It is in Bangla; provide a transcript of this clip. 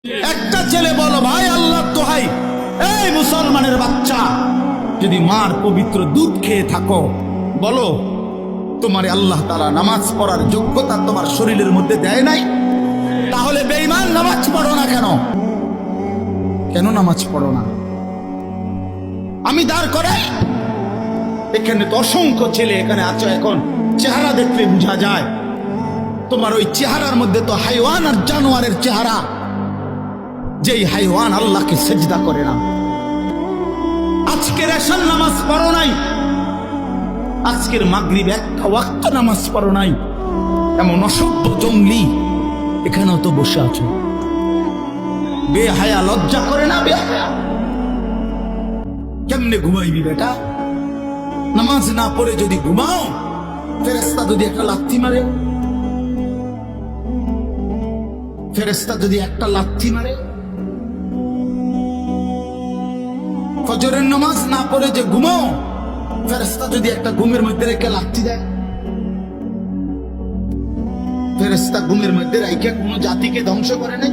একটা ছেলে বলো, ভাই আল্লাহর দোহাই, এই মুসলমানের বাচ্চা, যদি মার পবিত্র দুধ খেয়ে থাকো, বলো তোমার আল্লাহ তাআলা নামাজ পড়ার যোগ্যতা তোমার শরীরের মধ্যে দেয় নাই? তাহলে বেঈমান নামাজ পড়ো না কেন? কেন নামাজ পড়ো না? আমি দাঁড় করাই, এখানে তো অসংখ্য ছেলে এখানে আছো, এখন চেহারা দেখলে বোঝা যায় তোমার ওই চেহারার মধ্যে তো হাইওয়ান আর জানোয়ারের চেহারা। যেই হাইওয়ান আল্লাহকে সেজদা করে না। আজকের এশার নামাজ পড়ো নাই, আজকের মাগরিব একটা ওয়াক্ত নামাজ পড়ো নাই, এমন অসভ্য জঙ্গলি এখানেও তো বসে আছো। বেহায়া, লজ্জা করে না? বেহায়া কেমনে ঘুমাইবি বেটা? নামাজ না পড়ে যদি ঘুমাও, ফেরেশতা যদি একটা লাথি মারে, ফেরেশতা যদি একটা লাথি মারে, ফজরের নামাজ না পড়ে যে ঘুমাও, ফেরেশতা যদি একটা ঘুমের মধ্যে রেখে লাথি দেয়, ফেরেশতা ঘুমের মধ্যে রাইখা কোন জাতিকে ধ্বংস করে নাই?